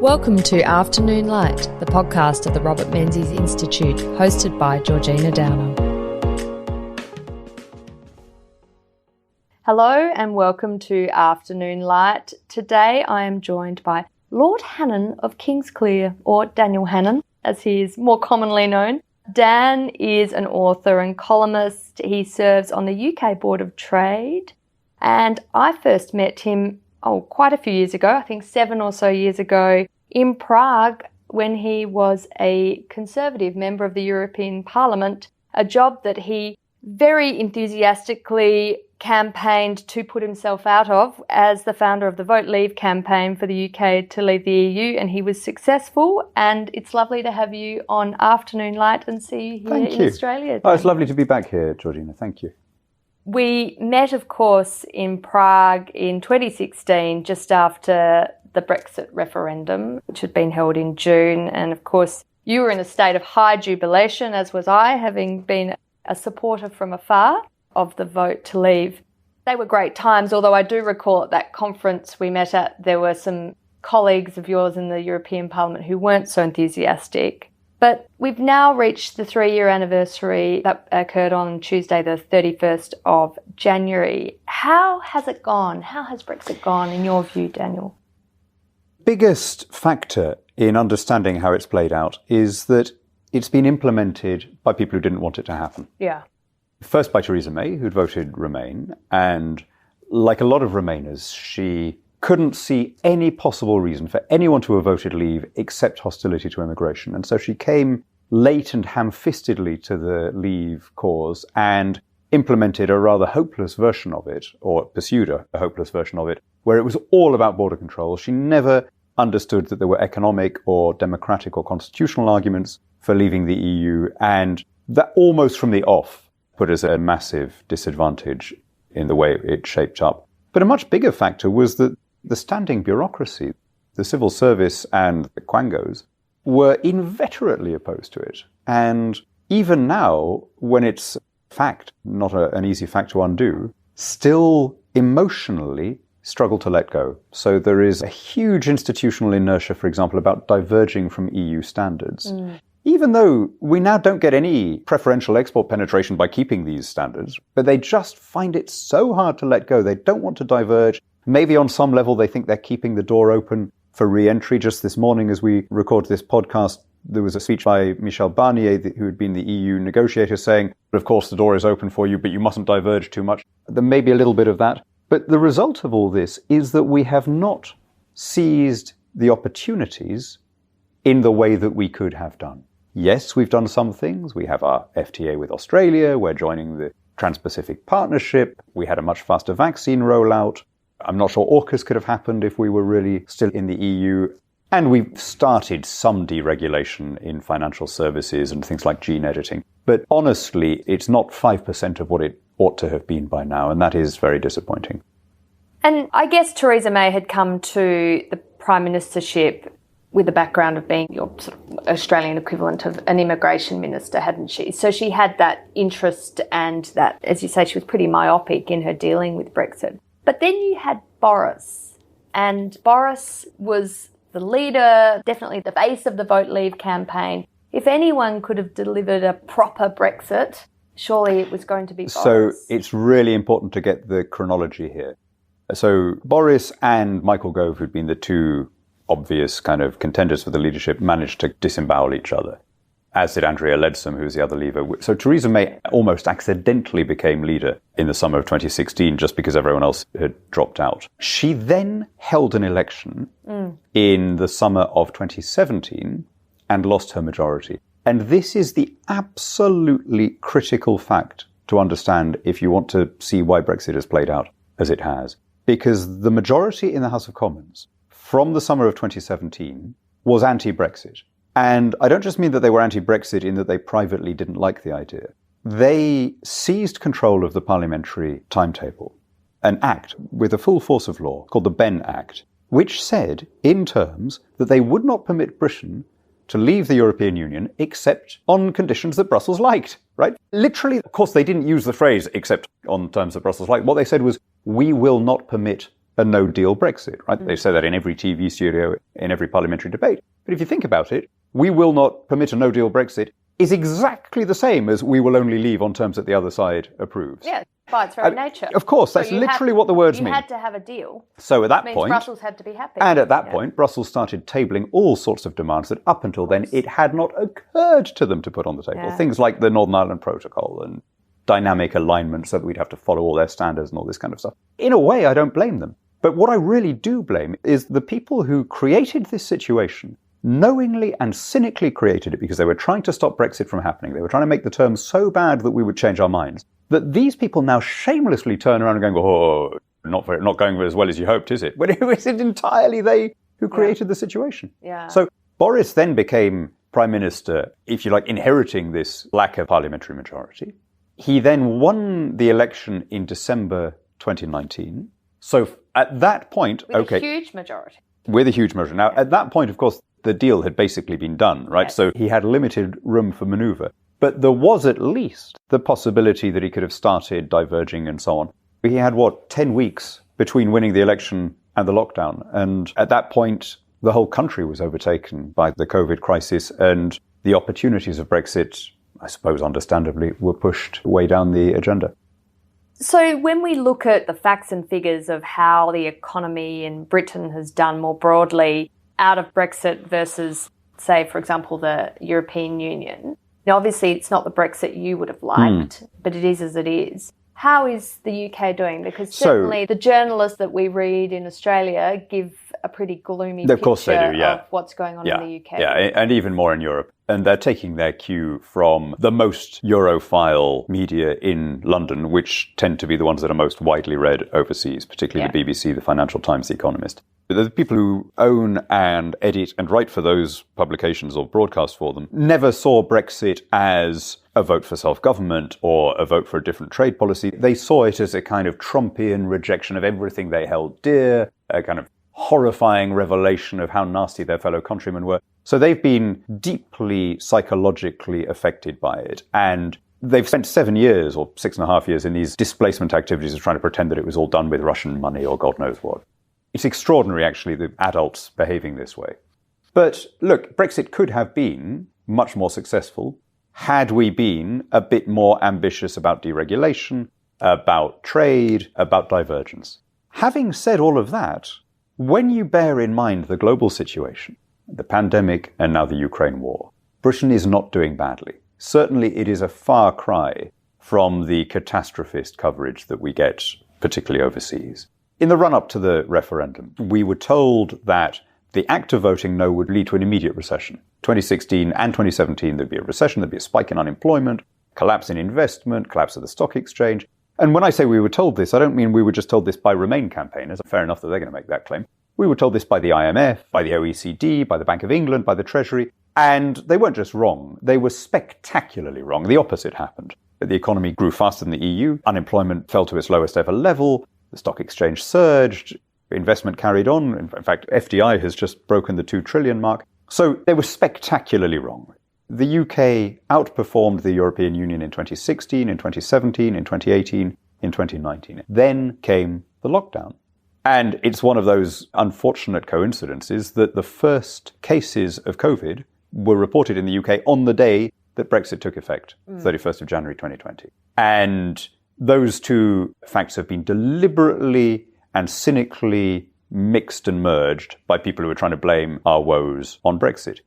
Welcome to Afternoon Light, the podcast of the Robert Menzies Institute, hosted by Georgina Downer. Hello and welcome to Afternoon Light. Today I am joined by Lord Hannan of Kingsclere, or Daniel Hannan, as he is more commonly known. Dan is an author and columnist. He serves on the UK Board of Trade, and I first met him quite a few years ago, I think 7 or so years ago, in Prague when he was a Conservative member of the European Parliament, a job that he very enthusiastically campaigned to put himself out of as the founder of the Vote Leave campaign for the UK to leave the EU, and he was successful. And it's lovely to have you on Afternoon Light and see you here in Australia. Oh, it's lovely to be back here, Georgina. Thank you. We met, of course, in Prague in 2016, just after the Brexit referendum, which had been held in June. And of course, you were in a state of high jubilation, as was I, having been a supporter from afar of the vote to leave. They were great times, although I do recall at that conference we met at, there were some colleagues of yours in the European Parliament who weren't so enthusiastic. But we've now reached the 3-year anniversary that occurred on Tuesday, the 31st of January. How has it gone? How has Brexit gone, in your view, Daniel? Biggest factor in understanding how it's played out is that it's been implemented by people who didn't want it to happen. Yeah. First by Theresa May, who'd voted Remain, and like a lot of Remainers, she couldn't see any possible reason for anyone to have voted Leave except hostility to immigration. And so she came late and ham-fistedly to the Leave cause and implemented a rather hopeless version of it, or pursued a hopeless version of it, where it was all about border control. She never understood that there were economic or democratic or constitutional arguments for leaving the EU, and that almost from the off put us at a massive disadvantage in the way it shaped up. But a much bigger factor was that the standing bureaucracy, the civil service and the quangos, were inveterately opposed to it. And even now, when it's fact, not an easy fact to undo, still emotionally struggle to let go. So there is a huge institutional inertia, for example, about diverging from EU standards. Even though we now don't get any preferential export penetration by keeping these standards, but they just find it so hard to let go. They don't want to diverge. Maybe on some level they think they're keeping the door open for re-entry. Just this morning as we record this podcast, there was a speech by Michel Barnier, who had been the EU negotiator, saying, of course the door is open for you, but you mustn't diverge too much. There may be a little bit of that. But the result of all this is that we have not seized the opportunities in the way that we could have done. Yes, we've done some things. We have our FTA with Australia. We're joining the Trans-Pacific Partnership. We had a much faster vaccine rollout. I'm not sure AUKUS could have happened if we were really still in the EU. And we've started some deregulation in financial services and things like gene editing. But honestly, it's not 5% of what it ought to have been by now, and that is very disappointing. And I guess Theresa May had come to the Prime Ministership with the background of being your sort of Australian equivalent of an immigration minister, hadn't she? So she had that interest and that, as you say, she was pretty myopic in her dealing with Brexit. But then you had Boris, and Boris was the leader, definitely the face of the Vote Leave campaign. If anyone could have delivered a proper Brexit, surely it was going to be Boris. So it's really important to get the chronology here. So Boris and Michael Gove, who'd been the two obvious kind of contenders for the leadership, managed to disembowel each other, as did Andrea Leadsom, who was the other leaver. So Theresa May almost accidentally became leader in the summer of 2016 just because everyone else had dropped out. She then held an election in the summer of 2017 and lost her majority. And this is the absolutely critical fact to understand if you want to see why Brexit has played out as it has. Because the majority in the House of Commons from the summer of 2017 was anti-Brexit. And I don't just mean that they were anti-Brexit in that they privately didn't like the idea. They seized control of the parliamentary timetable, an act with a full force of law called the Benn Act, which said in terms that they would not permit Britain to leave the European Union except on conditions that Brussels liked, right? Literally, of course, they didn't use the phrase except on terms that Brussels liked. What they said was, we will not permit a no-deal Brexit, right? They say that in every TV studio, in every parliamentary debate. But if you think about it, we will not permit a no-deal Brexit is exactly the same as we will only leave on terms that the other side approves. Yeah, by its very nature. Of course, that's literally what the words mean. You had to have a deal. So at that point, Brussels had to be happy. And at that point, Brussels started tabling all sorts of demands that up until then it had not occurred to them to put on the table. Yeah. Things like the Northern Ireland Protocol and dynamic alignment so that we'd have to follow all their standards and all this kind of stuff. In a way, I don't blame them. But what I really do blame is the people who created this situation, knowingly and cynically created it because they were trying to stop Brexit from happening. They were trying to make the terms so bad that we would change our minds. That these people now shamelessly turn around and go, oh, not going as well as you hoped, is it? When it was entirely they who created the situation. Yeah. So Boris then became Prime Minister, if you like, inheriting this lack of parliamentary majority. He then won the election in December 2019. So at that point, with a huge majority. With a huge majority. Now, at that point, of course, the deal had basically been done, right? Yes. So he had limited room for maneuver. But there was at least the possibility that he could have started diverging and so on. He had, 10 weeks between winning the election and the lockdown. And at that point, the whole country was overtaken by the COVID crisis, and the opportunities of Brexit, I suppose understandably, were pushed way down the agenda. So when we look at the facts and figures of how the economy in Britain has done more broadly out of Brexit versus, say, for example, the European Union, now obviously it's not the Brexit you would have liked, but it is as it is. How is the UK doing? Because certainly the journalists that we read in Australia give a pretty gloomy picture of what's going on in the UK. Yeah, and even more in Europe. And they're taking their cue from the most Europhile media in London, which tend to be the ones that are most widely read overseas, particularly the BBC, the Financial Times, The Economist. The people who own and edit and write for those publications or broadcast for them never saw Brexit as a vote for self-government or a vote for a different trade policy. They saw it as a kind of Trumpian rejection of everything they held dear, a kind of horrifying revelation of how nasty their fellow countrymen were. So they've been deeply psychologically affected by it. And they've spent 7 years or 6.5 years in these displacement activities of trying to pretend that it was all done with Russian money or God knows what. It's extraordinary, actually, the adults behaving this way. But look, Brexit could have been much more successful had we been a bit more ambitious about deregulation, about trade, about divergence. Having said all of that, when you bear in mind the global situation, the pandemic and now the Ukraine war, Britain is not doing badly. Certainly it is a far cry from the catastrophist coverage that we get, particularly overseas. In the run-up to the referendum, we were told that the act of voting no would lead to an immediate recession. 2016 and 2017, there'd be a recession, there'd be a spike in unemployment, collapse in investment, collapse of the stock exchange. And when I say we were told this, I don't mean we were just told this by Remain campaigners. Fair enough that they're going to make that claim. We were told this by the IMF, by the OECD, by the Bank of England, by the Treasury. And they weren't just wrong. They were spectacularly wrong. The opposite happened. The economy grew faster than the EU. Unemployment fell to its lowest ever level. The stock exchange surged. Investment carried on. In fact, FDI has just broken the 2 trillion mark. So they were spectacularly wrong. The UK outperformed the European Union in 2016, in 2017, in 2018, in 2019. Then came the lockdown. And it's one of those unfortunate coincidences that the first cases of COVID were reported in the UK on the day that Brexit took effect, 31st of January 2020. And those two facts have been deliberately and cynically mixed and merged by people who are trying to blame our woes on Brexit.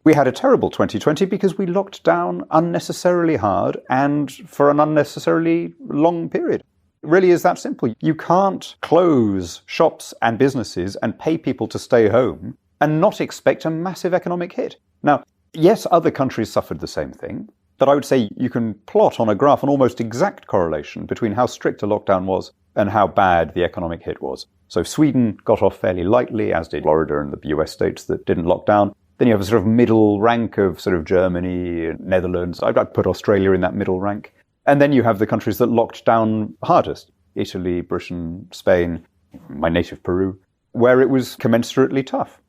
We had a terrible 2020 because we locked down unnecessarily hard and for an unnecessarily long period. It really is that simple. You can't close shops and businesses and pay people to stay home and not expect a massive economic hit. Now, yes, other countries suffered the same thing, but I would say you can plot on a graph an almost exact correlation between how strict a lockdown was and how bad the economic hit was. So Sweden got off fairly lightly, as did Florida and the US states that didn't lock down. Then you have a sort of middle rank of sort of Germany and Netherlands. I'd put Australia in that middle rank. And then you have the countries that locked down hardest. Italy, Britain, Spain, my native Peru, where it was commensurately tough.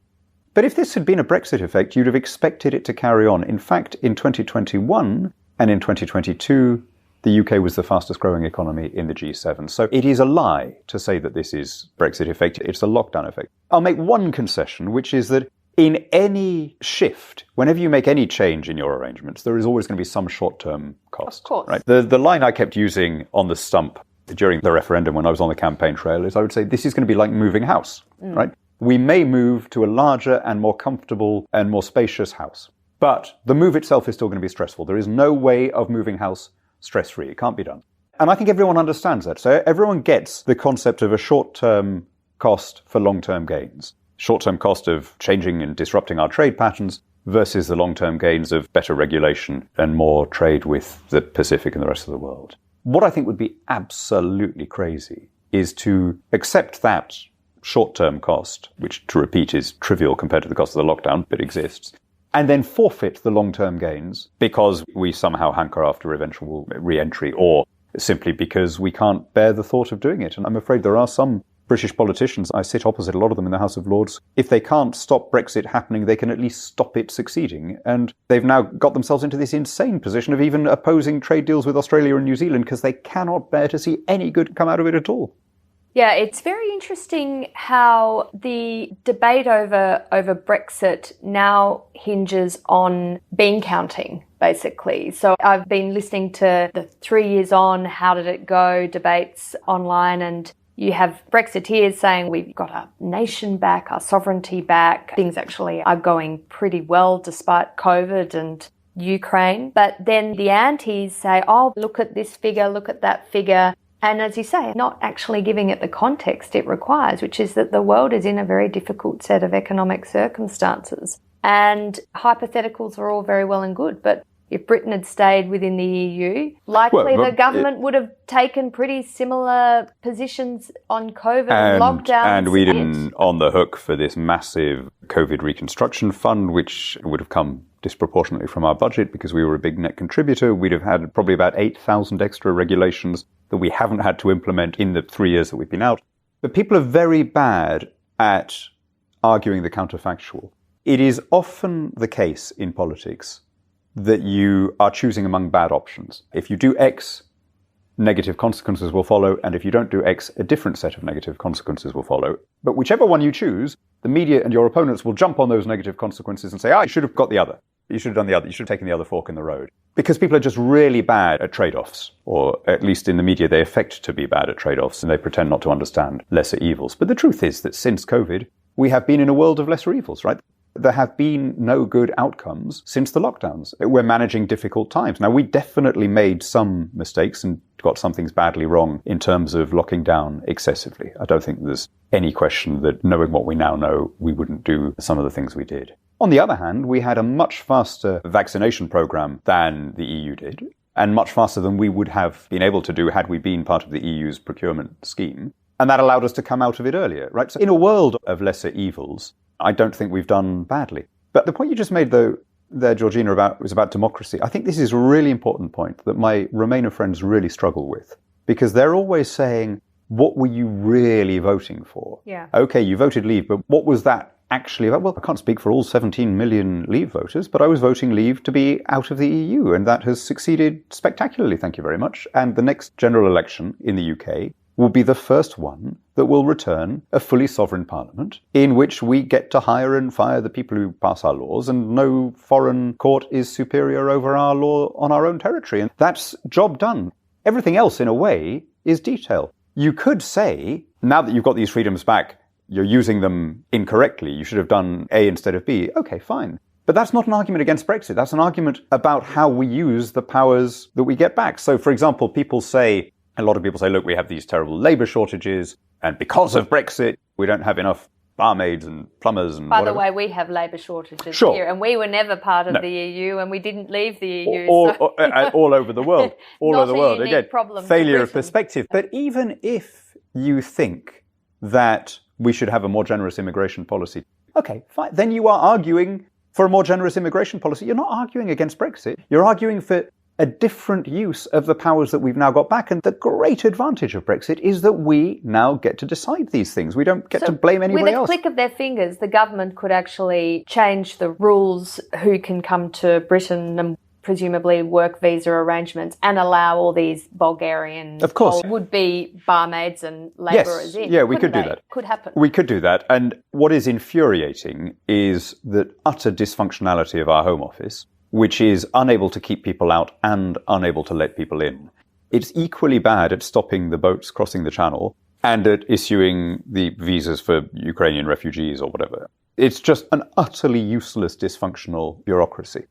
But if this had been a Brexit effect, you'd have expected it to carry on. In fact, in 2021 and in 2022, the UK was the fastest growing economy in the G7. So it is a lie to say that this is Brexit effect. It's a lockdown effect. I'll make one concession, which is that in any shift, whenever you make any change in your arrangements, there is always going to be some short-term cost. Of course. Right? The line I kept using on the stump during the referendum when I was on the campaign trail is I would say this is going to be like moving house, right? We may move to a larger and more comfortable and more spacious house, but the move itself is still going to be stressful. There is no way of moving house stress-free. It can't be done. And I think everyone understands that. So everyone gets the concept of a short-term cost for long-term gains. Short-term cost of changing and disrupting our trade patterns versus the long-term gains of better regulation and more trade with the Pacific and the rest of the world. What I think would be absolutely crazy is to accept that short-term cost, which, to repeat, is trivial compared to the cost of the lockdown, but exists, and then forfeit the long-term gains because we somehow hanker after eventual re-entry or simply because we can't bear the thought of doing it. And I'm afraid there are some British politicians, I sit opposite a lot of them in the House of Lords, if they can't stop Brexit happening, they can at least stop it succeeding. And they've now got themselves into this insane position of even opposing trade deals with Australia and New Zealand because they cannot bear to see any good come out of it at all. Yeah, it's very interesting how the debate over Brexit now hinges on bean counting, basically. So I've been listening to the 3 years on, how did it go, debates online, and you have Brexiteers saying we've got our nation back, our sovereignty back. Things actually are going pretty well despite COVID and Ukraine. But then the antis say, oh, look at this figure, look at that figure. And as you say, not actually giving it the context it requires, which is that the world is in a very difficult set of economic circumstances. And hypotheticals are all very well and good, but if Britain had stayed within the EU, likely the government would have taken pretty similar positions on COVID and lockdowns. And we'd been on the hook for this massive COVID reconstruction fund, which would have come disproportionately from our budget because we were a big net contributor. We'd have had probably about 8,000 extra regulations that we haven't had to implement in the 3 years that we've been out. But people are very bad at arguing the counterfactual. It is often the case in politics that you are choosing among bad options. If you do X, negative consequences will follow, and if you don't do X, a different set of negative consequences will follow. But whichever one you choose, the media and your opponents will jump on those negative consequences and say, you should have got the other. You should have done the other. You should have taken the other fork in the road. Because people are just really bad at trade-offs, or at least in the media, they affect to be bad at trade-offs, and they pretend not to understand lesser evils. But the truth is that since COVID, we have been in a world of lesser evils, right? There have been no good outcomes since the lockdowns. We're managing difficult times. Now, we definitely made some mistakes and got some things badly wrong in terms of locking down excessively. I don't think there's any question that knowing what we now know, we wouldn't do some of the things we did. On the other hand, we had a much faster vaccination program than the EU did, and much faster than we would have been able to do had we been part of the EU's procurement scheme. And that allowed us to come out of it earlier, right? So in a world of lesser evils, I don't think we've done badly. But the point you just made, though, there, Georgina, was about democracy. I think this is a really important point that my Remainer friends really struggle with, because they're always saying, what were you really voting for? Yeah. Okay, you voted Leave, but what was that actually about? Well, I can't speak for all 17 million Leave voters, but I was voting Leave to be out of the EU, and that has succeeded spectacularly, thank you very much. And the next general election in the UK will be the first one that will return a fully sovereign parliament in which we get to hire and fire the people who pass our laws, and no foreign court is superior over our law on our own territory. And that's job done. Everything else, in a way, is detail. You could say, now that you've got these freedoms back, you're using them incorrectly. You should have done A instead of B. Okay, fine. But that's not an argument against Brexit. That's an argument about how we use the powers that we get back. So, for example, a lot of people say, look, we have these terrible labour shortages, and because of Brexit, we don't have enough barmaids and plumbers and whatever. By the way, we have labour shortages here, and we were never part of the EU, and we didn't leave the EU. All over the world. All over the world. Again, failure of perspective. But even if you think that we should have a more generous immigration policy, okay, fine. Then you are arguing for a more generous immigration policy. You're not arguing against Brexit. You're arguing for a different use of the powers that we've now got back. And the great advantage of Brexit is that we now get to decide these things. We don't get to blame anybody else. With a click of their fingers, the government could actually change the rules who can come to Britain and presumably work visa arrangements and allow all these Bulgarian would-be barmaids and labourers in. Yeah, we could do that. Could happen. We could do that. And what is infuriating is the utter dysfunctionality of our Home Office, which is unable to keep people out and unable to let people in. It's equally bad at stopping the boats crossing the channel and at issuing the visas for Ukrainian refugees or whatever. It's just an utterly useless, dysfunctional bureaucracy.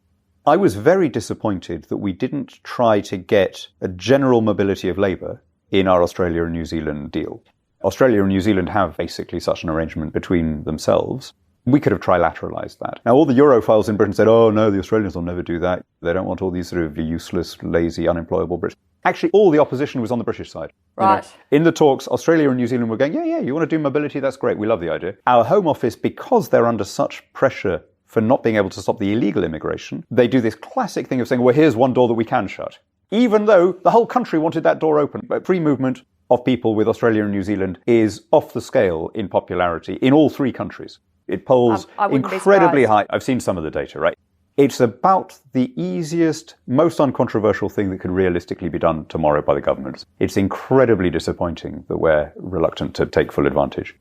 I was very disappointed that we didn't try to get a general mobility of labour in our Australia and New Zealand deal. Australia and New Zealand have basically such an arrangement between themselves. We could have trilateralised that. Now, all the Europhiles in Britain said, oh, no, the Australians will never do that. They don't want all these sort of useless, lazy, unemployable Brits. Actually, all the opposition was on the British side. Right. You know, in the talks, Australia and New Zealand were going, yeah, you want to do mobility? That's great. We love the idea. Our Home Office, because they're under such pressure for not being able to stop the illegal immigration, they do this classic thing of saying, well, here's one door that we can shut. Even though the whole country wanted that door open. But free movement of people with Australia and New Zealand is off the scale in popularity in all three countries. It polls incredibly high. I've seen some of the data, right? It's about the easiest, most uncontroversial thing that could realistically be done tomorrow by the governments. It's incredibly disappointing that we're reluctant to take full advantage.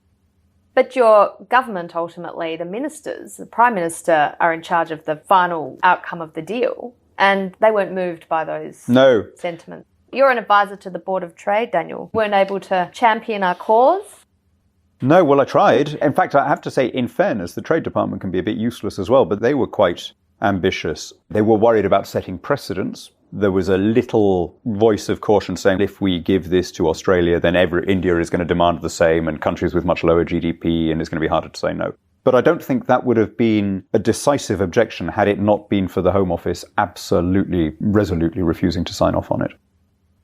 But your government, ultimately, the ministers, the Prime Minister, are in charge of the final outcome of the deal, and they weren't moved by those sentiments. You're an advisor to the Board of Trade, Daniel. Weren't able to champion our cause? No, well, I tried. In fact, I have to say, in fairness, the Trade Department can be a bit useless as well, but they were quite ambitious. They were worried about setting precedents. There was a little voice of caution saying if we give this to Australia, then India is going to demand the same, and countries with much lower GDP, and it's going to be harder to say no. But I don't think that would have been a decisive objection had it not been for the Home Office absolutely, resolutely refusing to sign off on it.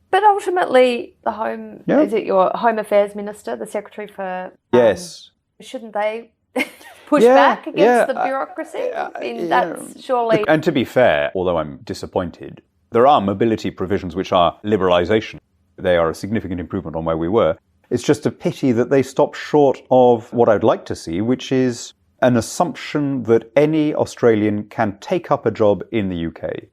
But ultimately, is it your Home Affairs Minister, the Secretary for... Yes. Shouldn't they push back against the bureaucracy? That's surely... And to be fair, although I'm disappointed, there are mobility provisions which are liberalisation. They are a significant improvement on where we were. It's just a pity that they stop short of what I'd like to see, which is an assumption that any Australian can take up a job in the UK.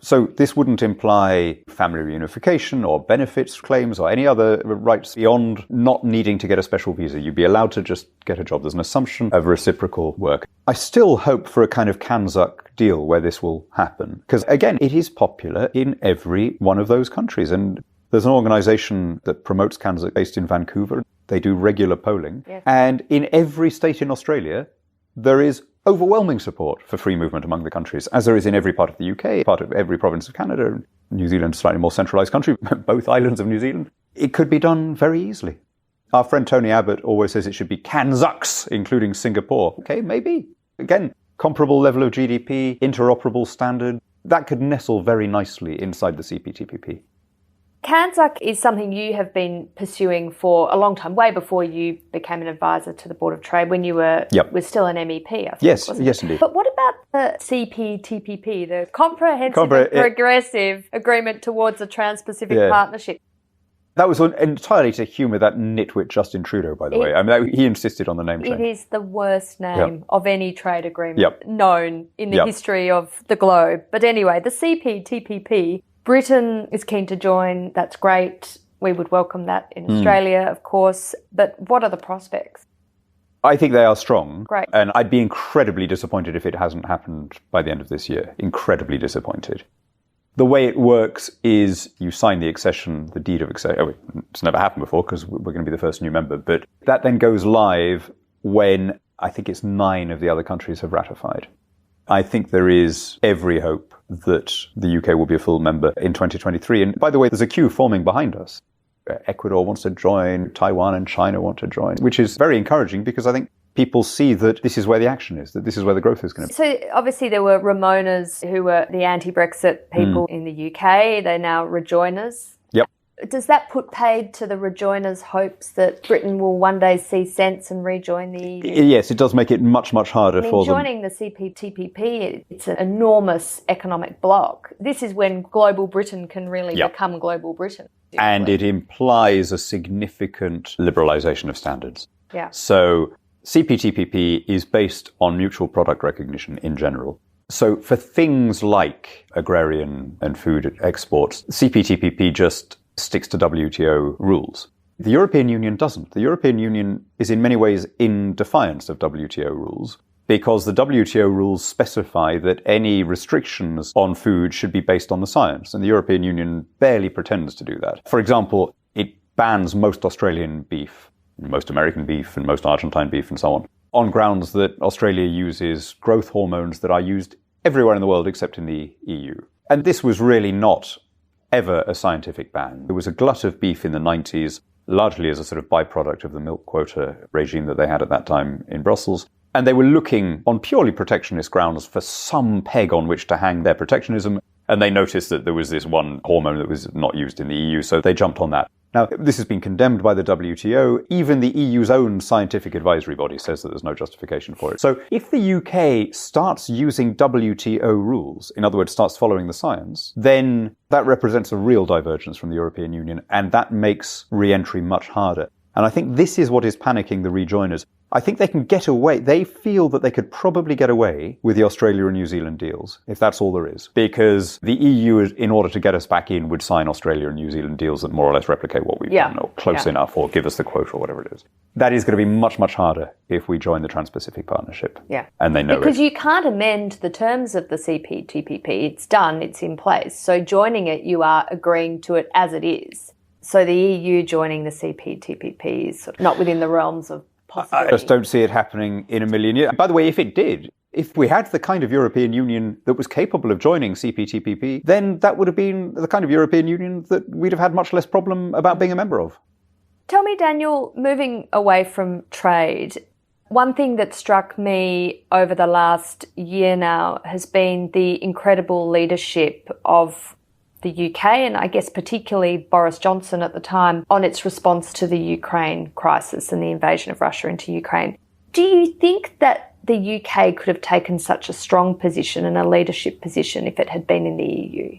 So this wouldn't imply family reunification or benefits claims or any other rights beyond not needing to get a special visa. You'd be allowed to just get a job. There's an assumption of reciprocal work. I still hope for a kind of Kanzuk deal where this will happen. Because again, it is popular in every one of those countries. And there's an organisation that promotes Kanzuk based in Vancouver. They do regular polling. Yes. And in every state in Australia, there is overwhelming support for free movement among the countries, as there is in every part of the UK, part of every province of Canada. New Zealand's a slightly more centralised country, both islands of New Zealand. It could be done very easily. Our friend Tony Abbott always says it should be Kanzuks, including Singapore. Okay, maybe. Again, comparable level of GDP, interoperable standard. That could nestle very nicely inside the CPTPP. Kanzuk is something you have been pursuing for a long time, way before you became an advisor to the Board of Trade, when you were still an MEP, I think. Yes, indeed. But what about the CPTPP, the Comprehensive and Progressive Agreement Towards a Trans-Pacific Partnership? That was entirely to humour that nitwit Justin Trudeau, by the way. I mean, he insisted on the name change. It is the worst name of any trade agreement known in the history of the globe. But anyway, the CPTPP... Britain is keen to join. That's great. We would welcome that in Australia, of course. But what are the prospects? I think they are strong. Great. And I'd be incredibly disappointed if it hasn't happened by the end of this year. Incredibly disappointed. The way it works is you sign the accession, the deed of accession. Oh, it's never happened before because we're going to be the first new member. But that then goes live when I think it's 9 of the other countries have ratified. I think there is every hope that the UK will be a full member in 2023. And by the way, there's a queue forming behind us. Ecuador wants to join, Taiwan and China want to join, which is very encouraging because I think people see that this is where the action is, that this is where the growth is going to be. So obviously there were Ramonas who were the anti-Brexit people in the UK. They're now rejoiners. Yep. Does that put paid to the rejoiners' hopes that Britain will one day see sense and rejoin the EU? Yes, it does make it much, much harder for them. Joining the CPTPP, it's an enormous economic bloc. This is when global Britain can really become global Britain. And it implies a significant liberalisation of standards. Yeah. So CPTPP is based on mutual product recognition in general. So for things like agrarian and food exports, CPTPP just sticks to WTO rules. The European Union doesn't. The European Union is in many ways in defiance of WTO rules because the WTO rules specify that any restrictions on food should be based on the science, and the European Union barely pretends to do that. For example, it bans most Australian beef, most American beef, and most Argentine beef, and so on grounds that Australia uses growth hormones that are used everywhere in the world except in the EU. And this was really not ever a scientific ban. There was a glut of beef in the 90s, largely as a sort of byproduct of the milk quota regime that they had at that time in Brussels. And they were looking on purely protectionist grounds for some peg on which to hang their protectionism. And they noticed that there was this one hormone that was not used in the EU, so they jumped on that. Now, this has been condemned by the WTO. Even the EU's own scientific advisory body says that there's no justification for it. So if the UK starts using WTO rules, in other words, starts following the science, then that represents a real divergence from the European Union, and that makes re-entry much harder. And I think this is what is panicking the rejoiners. I think they can get away. They feel that they could probably get away with the Australia and New Zealand deals, if that's all there is. Because the EU, in order to get us back in, would sign Australia and New Zealand deals that more or less replicate what we've done, or close enough, or give us the quota, or whatever it is. That is going to be much, much harder if we join the Trans-Pacific Partnership. Yeah. And they know because you can't amend the terms of the CPTPP. It's done. It's in place. So joining it, you are agreeing to it as it is. So the EU joining the CPTPP is not within the realms of possibility. I just don't see it happening in a million years. By the way, if it did, if we had the kind of European Union that was capable of joining CPTPP, then that would have been the kind of European Union that we'd have had much less problem about being a member of. Tell me, Daniel, moving away from trade, one thing that struck me over the last year now has been the incredible leadership of the UK, and I guess particularly Boris Johnson at the time, on its response to the Ukraine crisis and the invasion of Russia into Ukraine. Do you think that the UK could have taken such a strong position and a leadership position if it had been in the EU?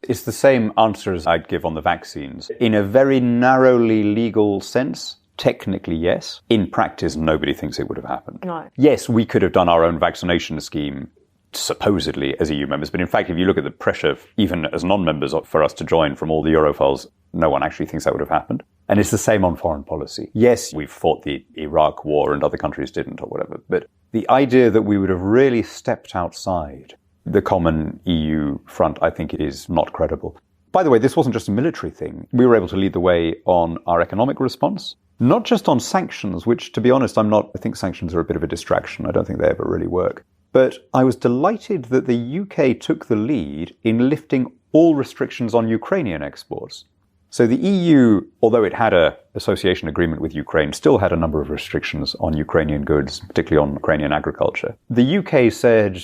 It's the same answer as I'd give on the vaccines. In a very narrowly legal sense, technically, yes. In practice, nobody thinks it would have happened. No. Yes, we could have done our own vaccination scheme supposedly as EU members. But in fact, if you look at the pressure, even as non-members, for us to join from all the Europhiles, no one actually thinks that would have happened. And it's the same on foreign policy. Yes, we've fought the Iraq war and other countries didn't or whatever. But the idea that we would have really stepped outside the common EU front, I think, is not credible. By the way, this wasn't just a military thing. We were able to lead the way on our economic response, not just on sanctions, which, to be honest, I think sanctions are a bit of a distraction. I don't think they ever really work. But I was delighted that the UK took the lead in lifting all restrictions on Ukrainian exports. So the EU, although it had an association agreement with Ukraine, still had a number of restrictions on Ukrainian goods, particularly on Ukrainian agriculture. The UK said,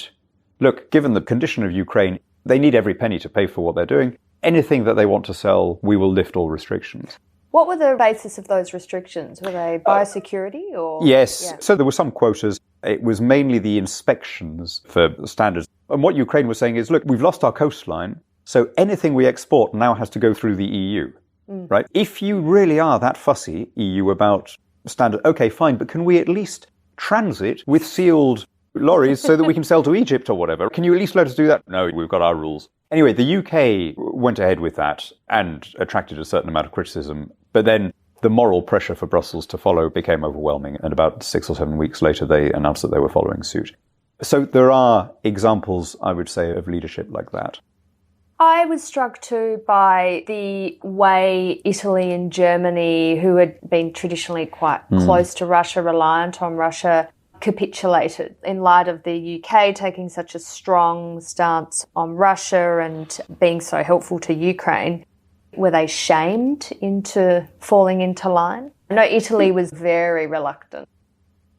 look, given the condition of Ukraine, they need every penny to pay for what they're doing. Anything that they want to sell, we will lift all restrictions. What were the basis of those restrictions? Were they biosecurity or? Yes. Yeah. So there were some quotas. It was mainly the inspections for standards. And what Ukraine was saying is, look, we've lost our coastline, so anything we export now has to go through the EU, right? If you really are that fussy, EU, about standard, okay, fine, but can we at least transit with sealed lorries so that we can sell to Egypt or whatever? Can you at least let us do that? No, we've got our rules. Anyway, the UK went ahead with that and attracted a certain amount of criticism. But then the moral pressure for Brussels to follow became overwhelming. And about 6 or 7 weeks later, they announced that they were following suit. So there are examples, I would say, of leadership like that. I was struck too by the way Italy and Germany, who had been traditionally quite close to Russia, reliant on Russia, capitulated in light of the UK taking such a strong stance on Russia and being so helpful to Ukraine. Were they shamed into falling into line? I know Italy was very reluctant.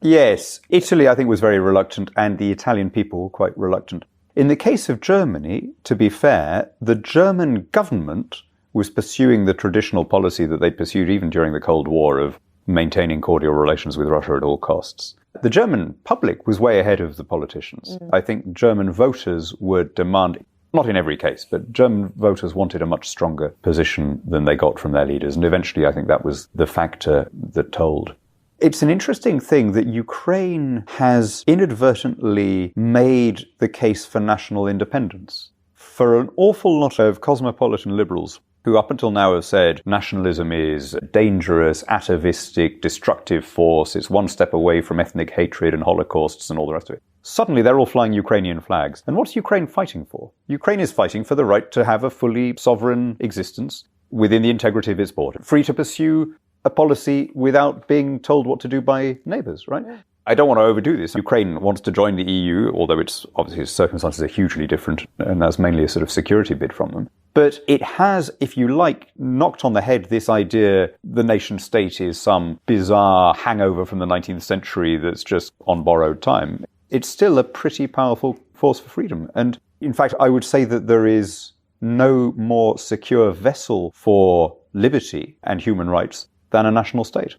Yes, Italy, I think, was very reluctant, and the Italian people quite reluctant. In the case of Germany, to be fair, the German government was pursuing the traditional policy that they pursued even during the Cold War of maintaining cordial relations with Russia at all costs. The German public was way ahead of the politicians. I think German voters were demanding, not in every case, but German voters wanted a much stronger position than they got from their leaders. And eventually, I think that was the factor that told. It's an interesting thing that Ukraine has inadvertently made the case for national independence. For an awful lot of cosmopolitan liberals who up until now have said nationalism is dangerous, atavistic, destructive force, it's one step away from ethnic hatred and holocausts and all the rest of it. Suddenly they're all flying Ukrainian flags. And what's Ukraine fighting for? Ukraine is fighting for the right to have a fully sovereign existence within the integrity of its border, free to pursue a policy without being told what to do by neighbours, right? Yeah. I don't want to overdo this. Ukraine wants to join the EU, although it's obviously its circumstances are hugely different, and that's mainly a sort of security bid from them. But it has, if you like, knocked on the head this idea the nation state is some bizarre hangover from the 19th century that's just on borrowed time. It's still a pretty powerful force for freedom. And in fact, I would say that there is no more secure vessel for liberty and human rights than a national state.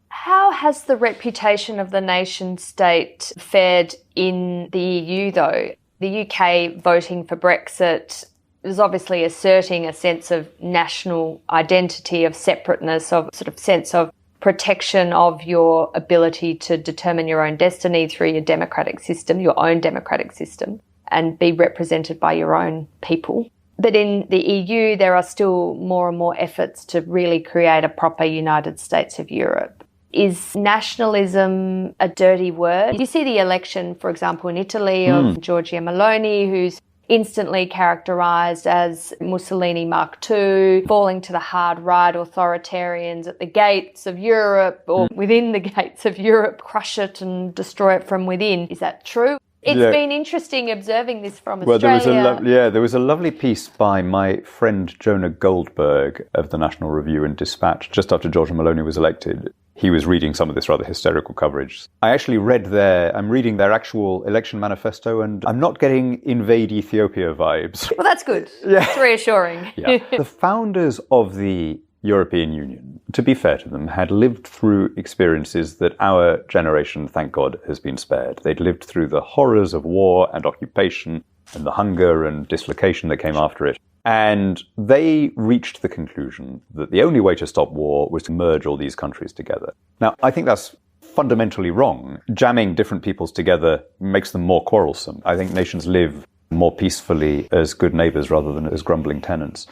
How has the reputation of the nation state fared in the EU, though? The UK voting for Brexit is obviously asserting a sense of national identity, of separateness, of sort of sense of protection of your ability to determine your own destiny through your democratic system, your own democratic system, and be represented by your own people. But in the EU, there are still more and more efforts to really create a proper United States of Europe. Is nationalism a dirty word? You see the election, for example, in Italy of Giorgia Meloni, who's instantly characterised as Mussolini Mark II, falling to the hard right authoritarians at the gates of Europe or within the gates of Europe, crush it and destroy it from within. Is that true? It's been interesting observing this from Australia. There was a lovely piece by my friend Jonah Goldberg of the National Review and Dispatch just after Giorgia Meloni was elected. He was reading some of this rather hysterical coverage. I actually I'm reading their actual election manifesto, and I'm not getting Invade Ethiopia vibes. Well, that's good. Yeah. It's reassuring. Yeah. The founders of the European Union, to be fair to them, had lived through experiences that our generation, thank God, has been spared. They'd lived through the horrors of war and occupation and the hunger and dislocation that came after it. And they reached the conclusion that the only way to stop war was to merge all these countries together. Now, I think that's fundamentally wrong. Jamming different peoples together makes them more quarrelsome. I think nations live more peacefully as good neighbours rather than as grumbling tenants.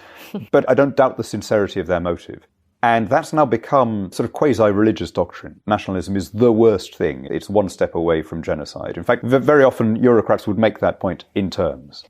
But I don't doubt the sincerity of their motive. And that's now become sort of quasi-religious doctrine. Nationalism is the worst thing. It's one step away from genocide. In fact, very often Eurocrats would make that point in terms.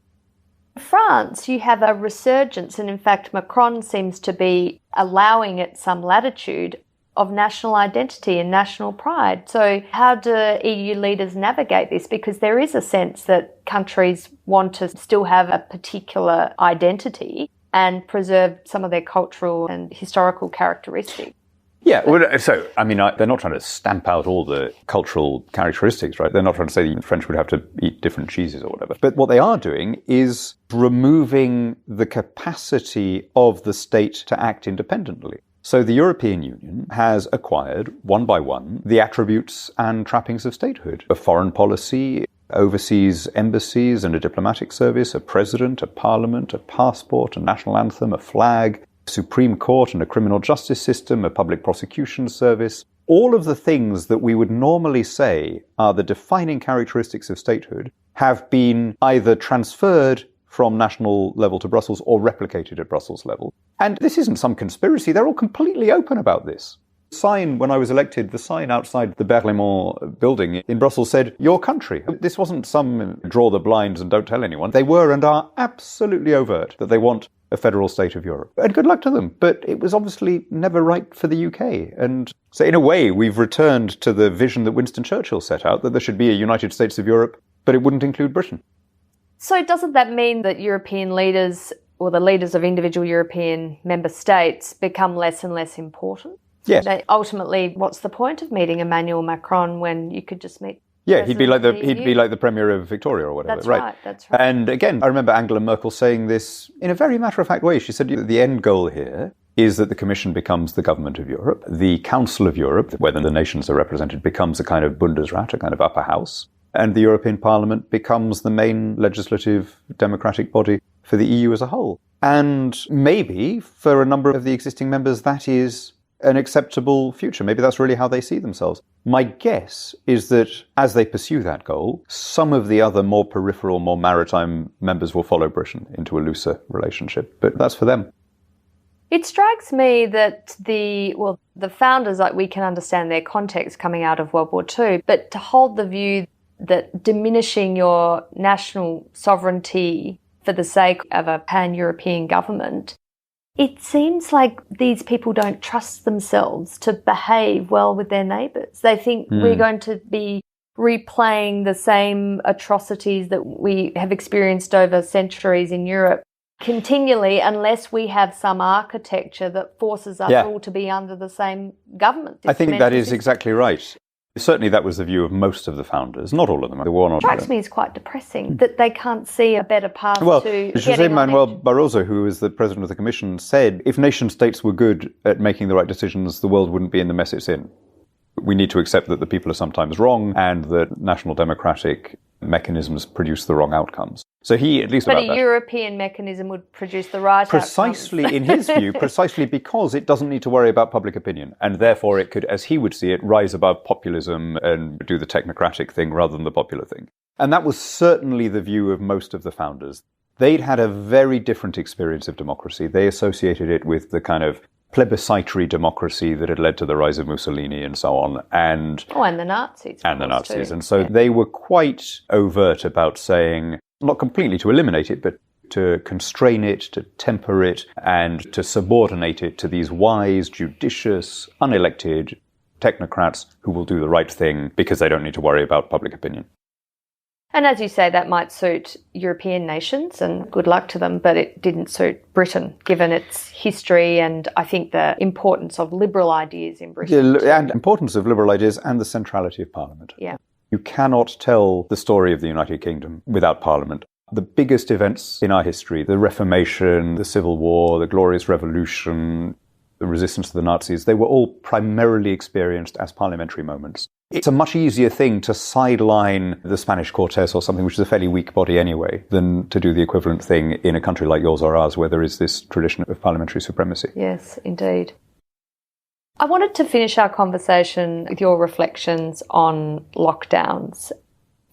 In France, you have a resurgence, and in fact Macron seems to be allowing it some latitude of national identity and national pride. So how do EU leaders navigate this? Because there is a sense that countries want to still have a particular identity and preserve some of their cultural and historical characteristics. Yeah, well, so, I mean, they're not trying to stamp out all the cultural characteristics, right? They're not trying to say the French would have to eat different cheeses or whatever. But what they are doing is removing the capacity of the state to act independently. So the European Union has acquired, one by one, the attributes and trappings of statehood. A foreign policy, overseas embassies and a diplomatic service, a president, a parliament, a passport, a national anthem, a flag, Supreme Court and a criminal justice system, a public prosecution service. All of the things that we would normally say are the defining characteristics of statehood have been either transferred from national level to Brussels or replicated at Brussels level. And this isn't some conspiracy. They're all completely open about this. Sign, when I was elected, the sign outside the Berlaymont building in Brussels said, "Your country." This wasn't some draw the blinds and don't tell anyone. They were and are absolutely overt that they want a federal state of Europe. And good luck to them. But it was obviously never right for the UK. And so in a way, we've returned to the vision that Winston Churchill set out, that there should be a United States of Europe, but it wouldn't include Britain. So doesn't that mean that European leaders or the leaders of individual European member states become less and less important? Yes. Ultimately, what's the point of meeting Emmanuel Macron when you could just meet? Yeah, he'd be like the Premier of Victoria or whatever. That's right. That's right. And again, I remember Angela Merkel saying this in a very matter-of-fact way. She said the end goal here is that the Commission becomes the government of Europe. The Council of Europe, where the nations are represented, becomes a kind of Bundesrat, a kind of upper house. And the European Parliament becomes the main legislative democratic body for the EU as a whole. And maybe for a number of the existing members, that is an acceptable future. Maybe that's really how they see themselves. My guess is that as they pursue that goal, some of the other more peripheral, more maritime members will follow Britain into a looser relationship. But that's for them. It strikes me that the founders, like, we can understand their context coming out of World War II, but to hold the view that diminishing your national sovereignty for the sake of a pan-European government, it seems like these people don't trust themselves to behave well with their neighbours. They think we're going to be replaying the same atrocities that we have experienced over centuries in Europe continually, unless we have some architecture that forces us all to be under the same government. I think that is exactly right. Certainly that was the view of most of the founders, not all of them. It strikes me as quite depressing that they can't see a better path to José Manuel Barroso, who was the president of the Commission, said if nation states were good at making the right decisions, the world wouldn't be in the mess it's in. We need to accept that the people are sometimes wrong and that national democratic mechanisms produce the wrong outcomes. So he, at least but about that. But a European mechanism would produce the right precisely outcomes. In his view, precisely because it doesn't need to worry about public opinion. And therefore it could, as he would see it, rise above populism and do the technocratic thing rather than the popular thing. And that was certainly the view of most of the founders. They'd had a very different experience of democracy. They associated it with the kind of plebiscitary democracy that had led to the rise of Mussolini and so on. And the Nazis. And the Nazis. Too. And so they were quite overt about saying, not completely to eliminate it, but to constrain it, to temper it, and to subordinate it to these wise, judicious, unelected technocrats who will do the right thing because they don't need to worry about public opinion. And as you say, that might suit European nations, and good luck to them, but it didn't suit Britain, given its history and I think the importance of liberal ideas in Britain. Yeah, and importance of liberal ideas and the centrality of Parliament. Yeah. You cannot tell the story of the United Kingdom without Parliament. The biggest events in our history, the Reformation, the Civil War, the Glorious Revolution, the resistance to the Nazis, they were all primarily experienced as parliamentary moments. It's a much easier thing to sideline the Spanish Cortes or something, which is a fairly weak body anyway, than to do the equivalent thing in a country like yours or ours, where there is this tradition of parliamentary supremacy. Yes, indeed. I wanted to finish our conversation with your reflections on lockdowns.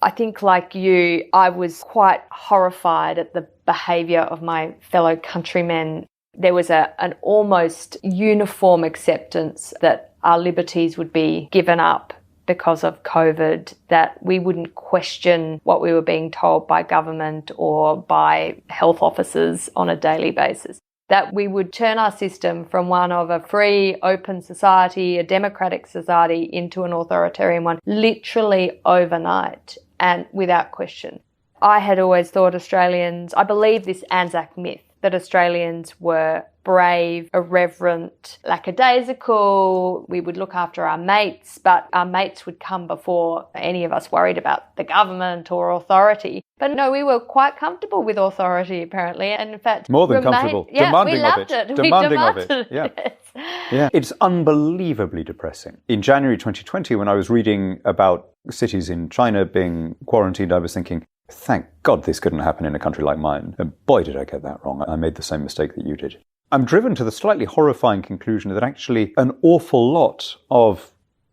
I think, like you, I was quite horrified at the behaviour of my fellow countrymen. There was an almost uniform acceptance that our liberties would be given up because of COVID, that we wouldn't question what we were being told by government or by health officers on a daily basis, that we would turn our system from one of a free, open society, a democratic society, into an authoritarian one, literally overnight and without question. I had always thought I believe this Anzac myth, that Australians were brave, irreverent, lackadaisical. We would look after our mates, but our mates would come before any of us worried about the government or authority. But no, we were quite comfortable with authority, apparently, and in fact, more than comfortable, demanding we loved of it. We demanding demanded of it. Yeah. Yes. Yeah, it's unbelievably depressing. In January 2020, when I was reading about cities in China being quarantined, I was thinking, thank God this couldn't happen in a country like mine. And boy, did I get that wrong. I made the same mistake that you did. I'm driven to the slightly horrifying conclusion that actually an awful lot of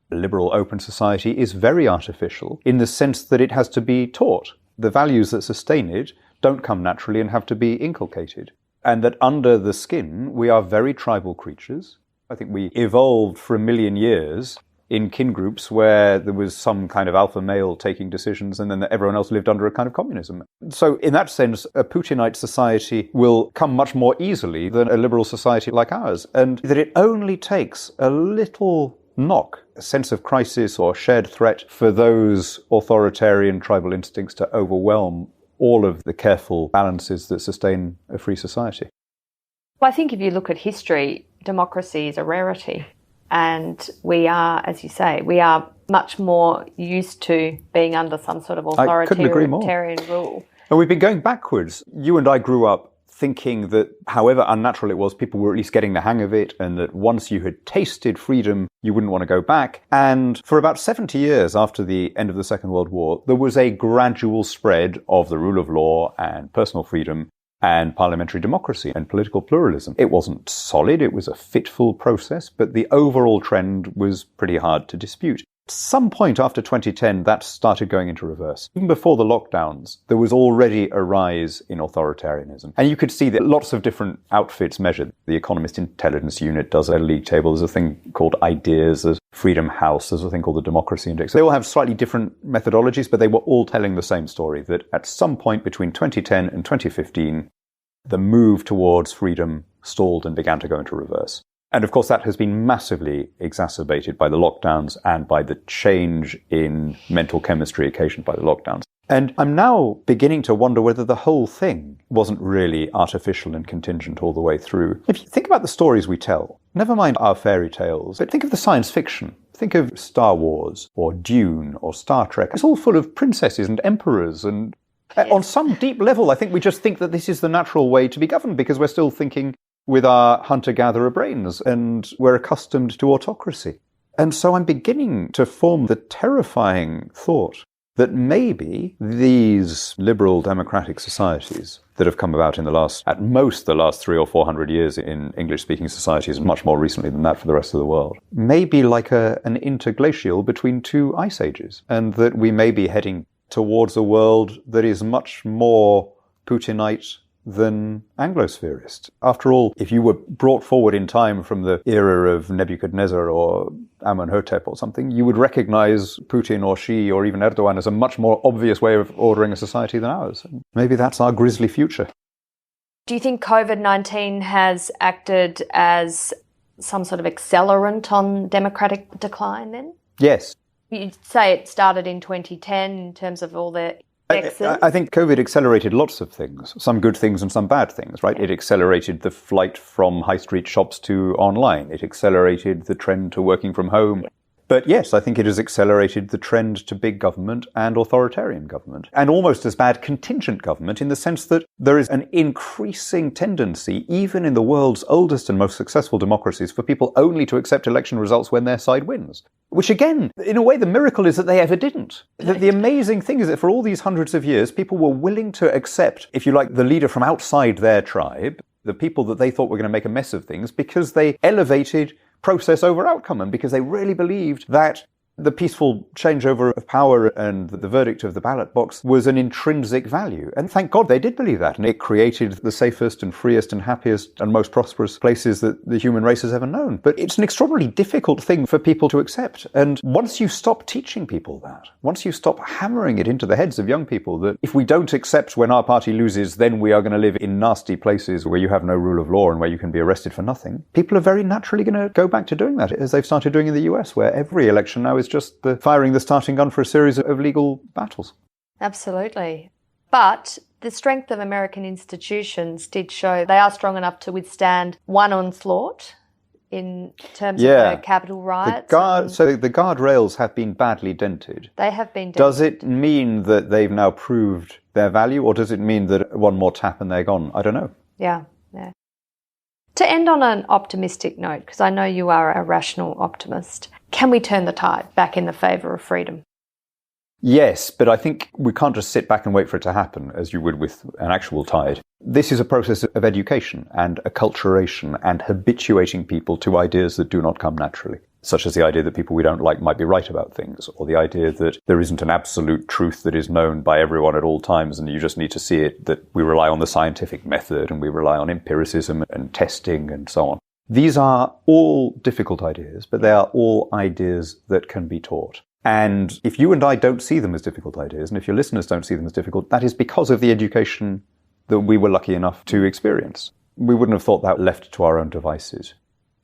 liberal open society is very artificial in the sense that it has to be taught. The values that sustain it don't come naturally and have to be inculcated. And that under the skin, we are very tribal creatures. I think we evolved for 1 million years in kin groups where there was some kind of alpha male taking decisions and then everyone else lived under a kind of communism. So in that sense, a Putinite society will come much more easily than a liberal society like ours. And that it only takes a little knock, a sense of crisis or shared threat for those authoritarian tribal instincts to overwhelm all of the careful balances that sustain a free society. Well, I think if you look at history, democracy is a rarity. And we are, as you say, we are much more used to being under some sort of authoritarian rule. And we've been going backwards. You and I grew up thinking that however unnatural it was, people were at least getting the hang of it, and that once you had tasted freedom, you wouldn't want to go back. And for about 70 years after the end of the Second World War, there was a gradual spread of the rule of law and personal freedom and parliamentary democracy and political pluralism. It wasn't solid, it was a fitful process, but the overall trend was pretty hard to dispute. At some point after 2010, that started going into reverse. Even before the lockdowns, there was already a rise in authoritarianism. And you could see that lots of different outfits measured. The Economist Intelligence Unit does a league table. There's a thing called Ideas. There's Freedom House. There's a thing called the Democracy Index. They all have slightly different methodologies, but they were all telling the same story, that at some point between 2010 and 2015, the move towards freedom stalled and began to go into reverse. And of course, that has been massively exacerbated by the lockdowns and by the change in mental chemistry occasioned by the lockdowns. And I'm now beginning to wonder whether the whole thing wasn't really artificial and contingent all the way through. If you think about the stories we tell, never mind our fairy tales, but think of the science fiction. Think of Star Wars or Dune or Star Trek. It's all full of princesses and emperors and on some deep level, I think we just think that this is the natural way to be governed because we're still thinking with our hunter-gatherer brains, and we're accustomed to autocracy. And so I'm beginning to form the terrifying thought that maybe these liberal democratic societies that have come about in at most the last 300 or 400 years in English-speaking societies, much more recently than that for the rest of the world, may be like an interglacial between two ice ages, and that we may be heading towards a world that is much more Putinite than Anglospherist. After all, if you were brought forward in time from the era of Nebuchadnezzar or Amenhotep or something, you would recognize Putin or Xi or even Erdogan as a much more obvious way of ordering a society than ours. Maybe that's our grisly future. Do you think COVID-19 has acted as some sort of accelerant on democratic decline then? Yes. You'd say it started in 2010 in terms of all the I think COVID accelerated lots of things, some good things and some bad things, right? It accelerated the flight from high street shops to online. It accelerated the trend to working from home. But yes, I think it has accelerated the trend to big government and authoritarian government, and almost as bad contingent government in the sense that there is an increasing tendency, even in the world's oldest and most successful democracies, for people only to accept election results when their side wins. Which again, in a way, the miracle is that they ever didn't. The amazing thing is that for all these hundreds of years, people were willing to accept, if you like, the leader from outside their tribe, the people that they thought were going to make a mess of things, because they elevated process over outcome, and because they really believed that the peaceful changeover of power and the verdict of the ballot box was an intrinsic value. And thank God they did believe that. And it created the safest and freest and happiest and most prosperous places that the human race has ever known. But it's an extraordinarily difficult thing for people to accept. And once you stop teaching people that, once you stop hammering it into the heads of young people that if we don't accept when our party loses, then we are going to live in nasty places where you have no rule of law and where you can be arrested for nothing, people are very naturally going to go back to doing that, as they've started doing in the US, where every election now is just firing the starting gun for a series of legal battles. Absolutely. But the strength of American institutions did show they are strong enough to withstand one onslaught in terms of the Capitol riots. So the guardrails have been badly dented. They have been dented. Does it mean that they've now proved their value, or does it mean that one more tap and they're gone? I don't know. Yeah. To end on an optimistic note, because I know you are a rational optimist, can we turn the tide back in the favour of freedom? Yes, but I think we can't just sit back and wait for it to happen, as you would with an actual tide. This is a process of education and acculturation and habituating people to ideas that do not come naturally, such as the idea that people we don't like might be right about things, or the idea that there isn't an absolute truth that is known by everyone at all times and you just need to see it, that we rely on the scientific method and we rely on empiricism and testing and so on. These are all difficult ideas, but they are all ideas that can be taught. And if you and I don't see them as difficult ideas, and if your listeners don't see them as difficult, that is because of the education that we were lucky enough to experience. We wouldn't have thought that left to our own devices.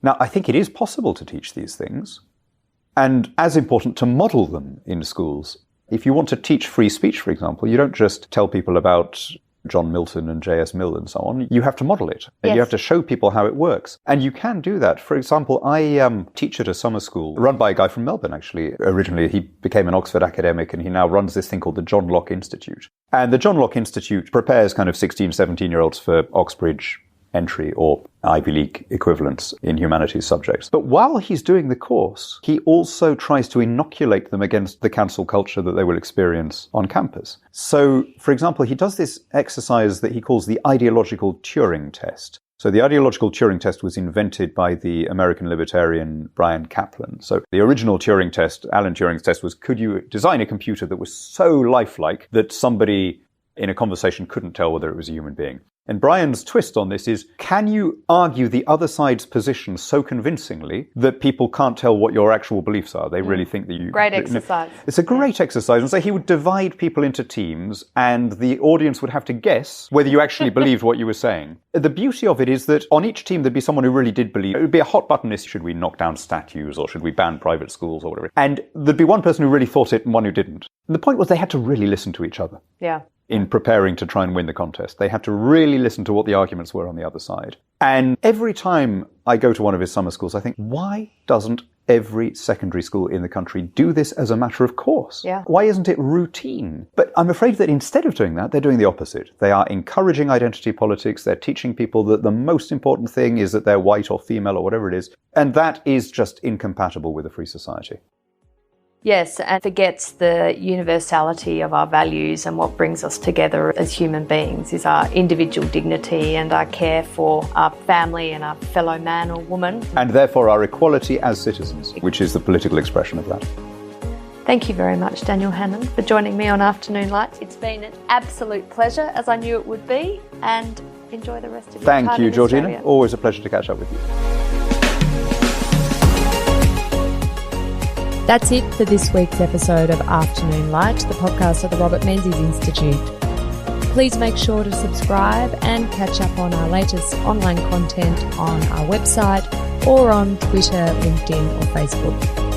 Now, I think it is possible to teach these things, and as important to model them in schools. If you want to teach free speech, for example, you don't just tell people about John Milton and J.S. Mill and so on. You have to model it. And you have to show people how it works. And you can do that. For example, I teach at a summer school run by a guy from Melbourne, actually. Originally, he became an Oxford academic and he now runs this thing called the John Locke Institute. And the John Locke Institute prepares kind of 16, 17-year-olds for Oxbridge entry or Ivy League equivalents in humanities subjects. But while he's doing the course, he also tries to inoculate them against the cancel culture that they will experience on campus. So, for example, he does this exercise that he calls the ideological Turing test. So the ideological Turing test was invented by the American libertarian Bryan Caplan. So the original Turing test, Alan Turing's test, was could you design a computer that was so lifelike that somebody in a conversation couldn't tell whether it was a human being? And Brian's twist on this is, can you argue the other side's position so convincingly that people can't tell what your actual beliefs are? They really think that you... Great exercise. It's a great exercise. And so he would divide people into teams and the audience would have to guess whether you actually believed what you were saying. The beauty of it is that on each team there'd be someone who really did believe. It would be a hot button issue. Should we knock down statues or should we ban private schools or whatever? And there'd be one person who really thought it and one who didn't. And the point was they had to really listen to each other. Yeah. In preparing to try and win the contest. They had to really listen to what the arguments were on the other side. And every time I go to one of his summer schools, I think, why doesn't every secondary school in the country do this as a matter of course? Yeah. Why isn't it routine? But I'm afraid that instead of doing that, they're doing the opposite. They are encouraging identity politics. They're teaching people that the most important thing is that they're white or female or whatever it is. And that is just incompatible with a free society. Yes, and forgets the universality of our values, and what brings us together as human beings is our individual dignity and our care for our family and our fellow man or woman. And therefore our equality as citizens, which is the political expression of that. Thank you very much, Daniel Hannan, for joining me on Afternoon Lights. It's been an absolute pleasure, as I knew it would be, and enjoy the rest of your time. Thank you, Georgina. Australia. Always a pleasure to catch up with you. That's it for this week's episode of Afternoon Light, the podcast of the Robert Menzies Institute. Please make sure to subscribe and catch up on our latest online content on our website or on Twitter, LinkedIn or Facebook.